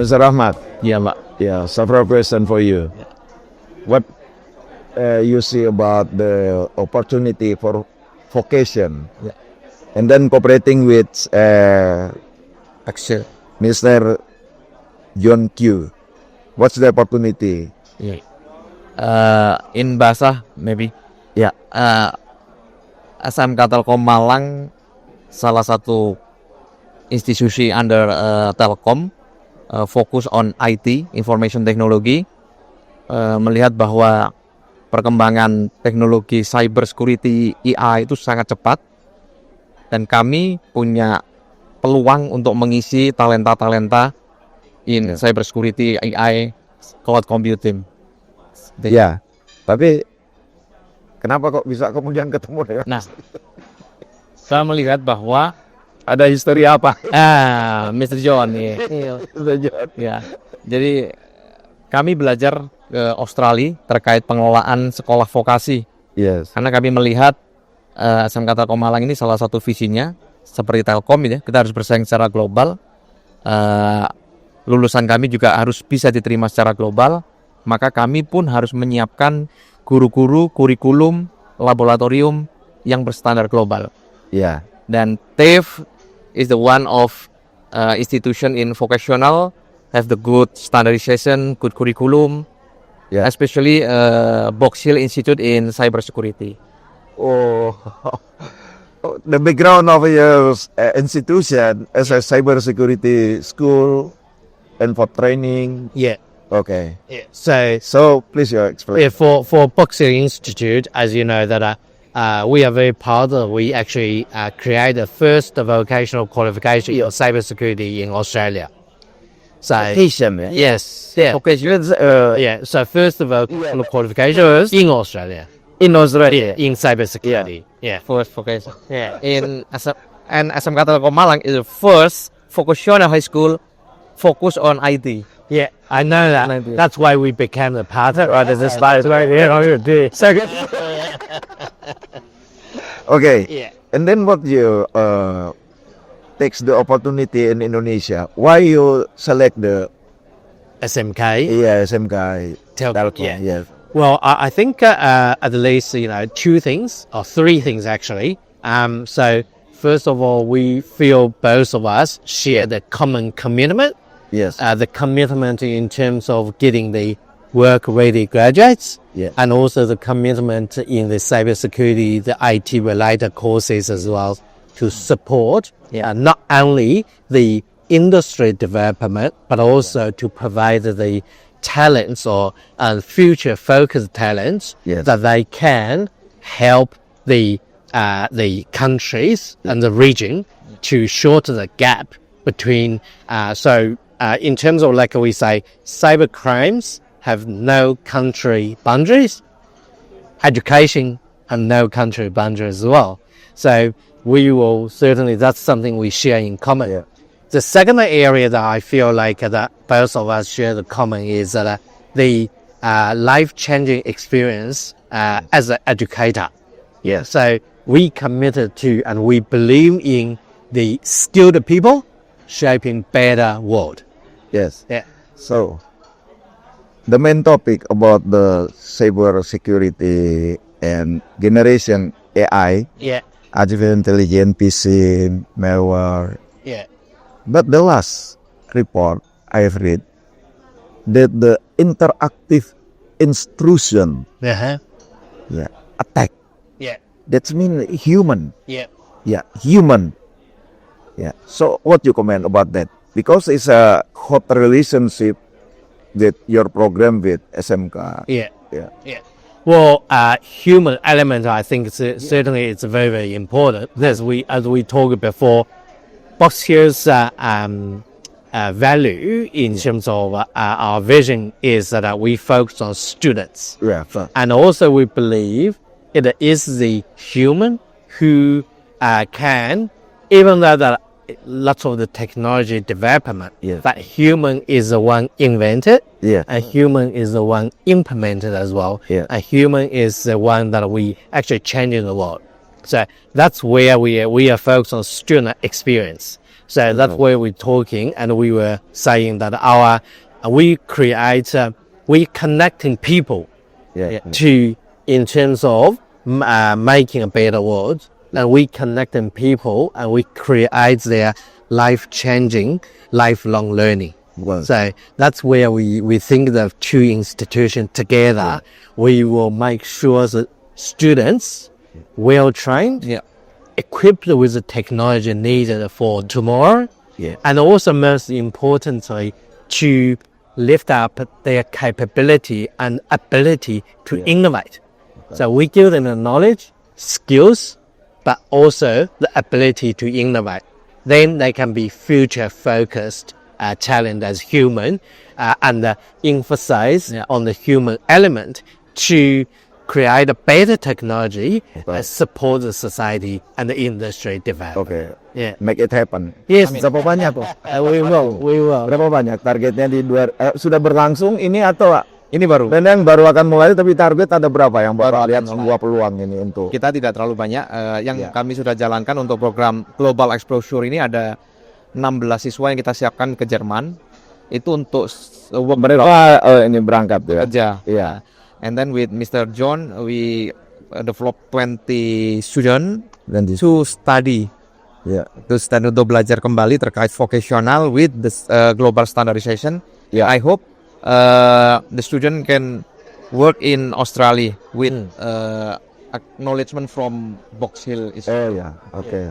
Mr. Ahmad, Yeah, Mbak. yeah, several questions for you. What you see about the opportunity for vocation, Yeah. and then cooperating with Axel. Mr. John Q. What's the opportunity? Yeah. In bahasa maybe. Ya. SMK Telkom Malang salah satu institusi under Telkom, fokus on IT, information technology, melihat bahwa perkembangan teknologi cyber security AI itu sangat cepat dan kami punya peluang untuk mengisi talenta-talenta in cyber security AI cloud computing. Ya, tapi kenapa kok bisa kemudian ketemu dengan? Nah, saya melihat bahwa Ada histori apa? Mr. John ya. Mr. John. Ya. Jadi kami belajar ke Australia terkait pengelolaan sekolah vokasi. Yes. Karena kami melihat SMK Telkom Malang ini salah satu visinya seperti Telkom ya, kita harus bersaing secara global. Lulusan kami juga harus bisa diterima secara global, maka kami pun harus menyiapkan guru-guru, kurikulum, laboratorium yang berstandar global. Ya. Dan TAFE is the one of institution in vocational have the good standardization, good curriculum, Yeah. especially Box Hill Institute in cybersecurity. Oh, the background of your institution as a cybersecurity school and for training. Yeah. Okay. Yeah. So please explain. Yeah, for Box Hill Institute, as you know, that we are very proud that we actually create the first vocational qualification in cybersecurity in Australia. So Vocation, yeah. yes, yeah, Vocation, yeah. So first vocational qualification in Australia, in Australia. in cybersecurity. Yeah, First vocation. yeah. In SMK Telkom Malang is the first vocational high school focus on IT. Yeah, I know that. Maybe. That's why we became the partner. Right, this is so good. Okay. Yeah. And then what you takes the opportunity in Indonesia? Why you select the SMK. SMK Telkom, yeah. Yes. Well, I think at least, two things or three things actually. So first of all, we feel both of us share the common commitment. Yes. The commitment in terms of getting the work-ready graduates, Yeah. and also the commitment in the cybersecurity, the IT-related courses as well, to support not only the industry development, but also to provide the talents or future-focused talents Yes. that they can help the countries and the region to shorten the gap between. In terms of, like we say, cyber crimes have no country boundaries. Education have no country boundaries as well. So we will certainly, that's something we share in common. Yeah. The second area that I feel like that both of us share the common is that the life-changing experience as an educator. Yes. So we committed to and we believe in the skilled people shaping better world. Yes. Yeah. So the main topic about the cyber security and generation AI, Yeah. artificial intelligence, phishing, malware. Yeah. But the last report I have read that the interactive intrusion Uh-huh. attack, Yeah. that's mean human. Yeah. Yeah, human. Yeah. So what you comment about that? Because it's a hot relationship with your program with SMK. Yeah. Yeah. Yeah. Well, human element, I think certainly it's very, very important. As we talked before, Box Hill's value in terms of our vision is that we focus on students. Yeah. And also we believe it is the human who can, even though that lots of the technology development, Yes. that human is the one invented, Yeah. a human is the one implemented as well. Yeah. A human is the one that we actually changing the world. So that's where we are focused on student experience. So that's where we're talking, and we were saying that we connecting people Yeah. to in terms of making a better world, and we connecting people and we create their life-changing, lifelong learning. Well, So that's where we think the two institutions together, we will make sure that students well trained, Yeah. equipped with the technology needed for tomorrow, Yeah. and also most importantly, to lift up their capability and ability to innovate. So we give them the knowledge, skills, but also the ability to innovate. Then they can be future focused talent as human and emphasize on the human element to create a better technology and support the society and the industry development. okay. Yeah. Make it happen. Yes, Berapa banyak tuh? we will. Berapa banyak targetnya sudah berlangsung ini atau Ini baru. dan yang baru akan mulai tapi target ada berapa yang baru lihat sebuah peluang ini untuk Kita tidak terlalu banyak. Yang Ya. kami sudah jalankan untuk program Global Exposure ini ada 16 siswa yang kita siapkan ke Jerman. Itu untuk work ini berangkat ya. kerja. Iya. And then with Mr. John, we develop 20 student Dan di to study. ya. Untuk belajar kembali terkait vocational with the global standardization. Yeah. I hope the student can work in Australia with acknowledgement from Box Hill. Oh ya, oke.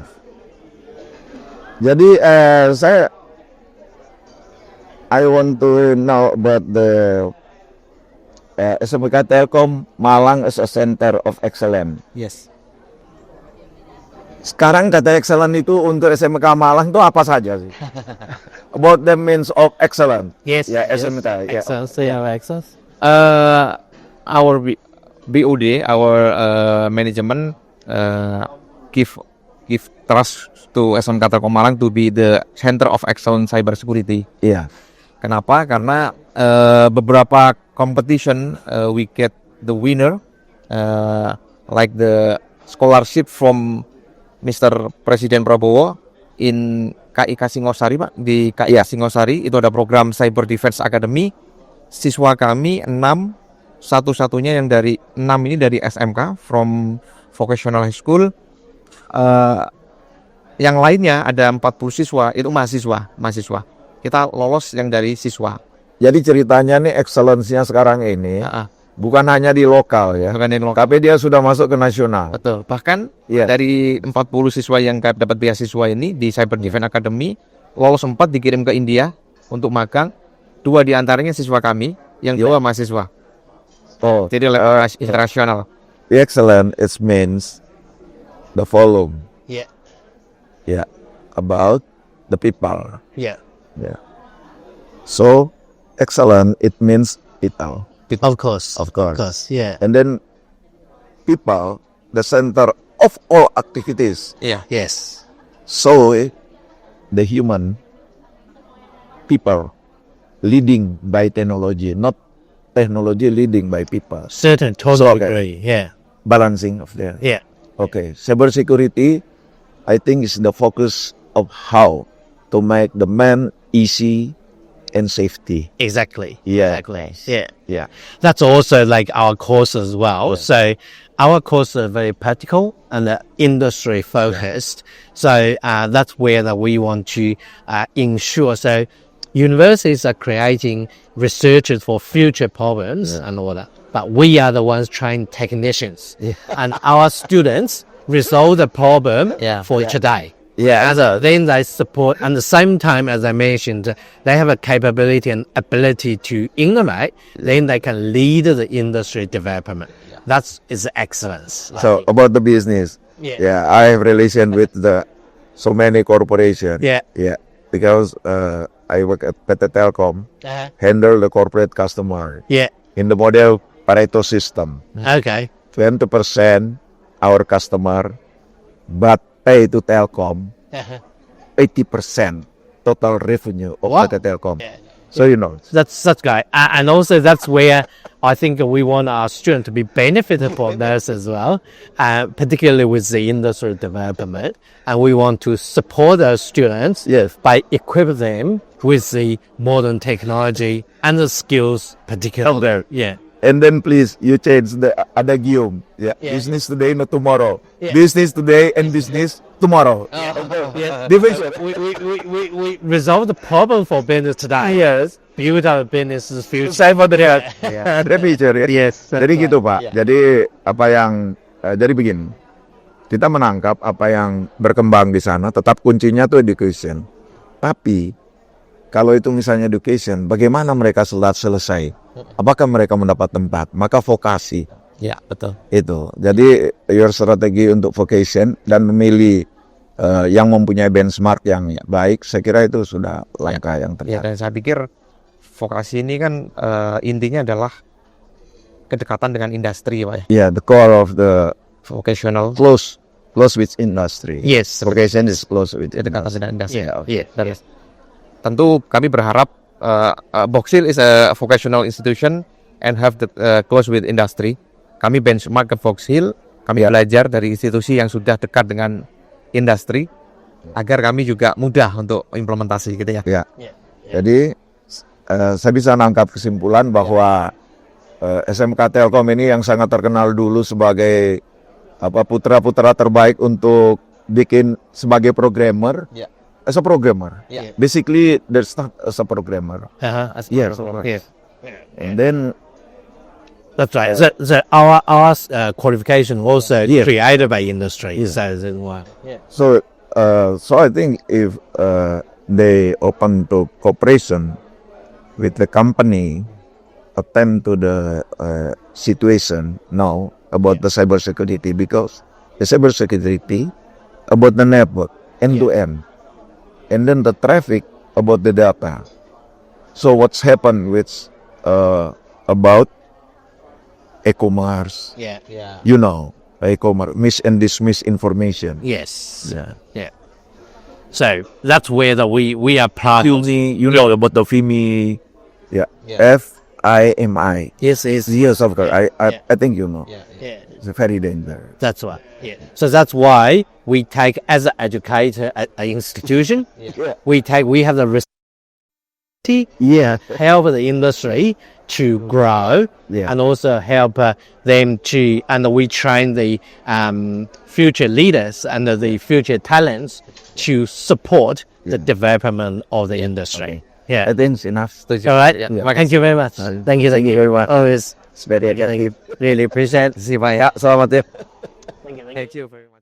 Jadi I want to know about the SMK Telkom Malang as a center of excellence. Yes. Sekarang kata excellent itu untuk SMK Malang itu apa saja sih? About the means of excellence. Yes. Ya, SMK. Ya. Access, they have access. Our BOD, our management give trust to SMK Telkom Malang to be the center of excellence cyber security. Iya. Kenapa? Karena beberapa competition we get the winner, like the scholarship from Mr. Presiden Prabowo in KIK Singosari, Pak. Di KIK Singosari itu ada program Cyber Defense Academy. Siswa kami 6, satu-satunya yang dari 6 ini dari SMK, from Vocational High School. Yang lainnya ada 40 siswa, itu mahasiswa. Kita lolos yang dari siswa. Jadi ceritanya nih excellence-nya sekarang ini bukan hanya di lokal ya. Bukan di lokal. Tapi dia sudah masuk ke nasional. Betul. Bahkan Iya. dari 40 siswa yang dapat beasiswa ini di Cyber Defense Academy, lolos 4 dikirim ke India untuk magang. 2 diantaranya siswa kami, yang 2 mahasiswa. Oh, Jadi internasional. the excellent it means the volume. Yeah. Yeah, about the people. Yeah. Yeah. So excellent it means people. Of course. Of course. Yeah. And then people the center of all activities. Iya. Yes. So the human people leading by technology, not technology leading by people. Certain So, total okay. degree. Yeah. Balancing of the Yeah. okay. Cyber security, I think is the focus of how to make the man easy and safety. Exactly. Yeah. Exactly. Yeah. Yeah. That's also like our course as well. So our course is very practical and industry focused. So that's where that we want to ensure. So universities are creating researchers for future problems and all that. But we are the ones trained technicians. And our students resolve the problem for today. Yeah. And then they support, at the same time, as I mentioned, they have a capability and ability to innovate, then they can lead the industry development. That is excellence. So about the business, Yeah. I have relation with the so many corporation. Yeah. Because I work at PT Telkom, handle the corporate customer Yeah. in the model Pareto system. Okay. 20% our customer, but pay to Telkom 80% total revenue of Wow. PT Telkom. Yeah. So you know. That's great, and also that's where I think we want our students to be benefited from this as well, particularly with the industry development, and we want to support our students Yes. by equipping them with the modern technology and the skills, particularly. There. Yeah. And then please, you change the adagium. Yeah. Yeah. Business today, not tomorrow. Yeah. Business today and business tomorrow. Yeah. Division. We resolve the problem for business today. Yes. Build our business future. Saya mau dari Devi, ya. Yes. Jadi gitu Pak. Yeah. Jadi apa yang jadi begini, kita menangkap apa yang berkembang di sana. Tetap kuncinya tuh education. Tapi kalau itu misalnya education, bagaimana mereka selesai? Apakah mereka mendapat tempat? Maka vokasi Ya, betul. itu. Jadi your strategi untuk vocation dan memilih yang mempunyai benchmark yang baik, saya kira itu sudah langkah yang Ya, terjadi. dan saya pikir vokasi ini kan intinya adalah kedekatan dengan industri, Pak ya. Yeah, the core of the Vocational close with industry. Yes. Vocation is close with kedekatan dengan industri. Yeah. Yeah. Dan tentu kami berharap Box Hill is a vocational institution and have the close with industry. Kami benchmark ke Box Hill, kami belajar dari institusi yang sudah dekat dengan industri agar kami juga mudah untuk implementasi gitu ya. Ya. Yeah. Jadi saya bisa nangkap kesimpulan bahwa SMK Telkom ini yang sangat terkenal dulu sebagai putra-putra terbaik untuk bikin sebagai programmer. Yeah. As a programmer. Yeah. Basically, they start as a programmer. Yes. Yeah. And then That's right. So our qualification also Yes. created by industry. Yes. So So I think if they open to cooperation with the company, attend to the situation now about the cybersecurity, because the cybersecurity about the network end to end, and then the traffic about the data. So what's happened with about e-commerce? yeah. You know, e-commerce misinformation. Yes. Yeah. Yeah. So that's where we are part. You know about the FIMI, Yeah. FIMI. Yes. Yes. Yes, of course. I think you know. Yeah. It's very dangerous. That's right. Yeah. So that's why we take, as an educator at an institution, we have the responsibility help the industry to grow Yeah. and also help them to, and we train the future leaders and the future talents to support the development of the industry. Yeah. I think it's enough. Setuju. All right. Ya, Thank you very much. Thank you very much. Always It's very attractive. really appreciate. Terima kasih Pak ya. Selamat ya. Thank you. Thank you very much.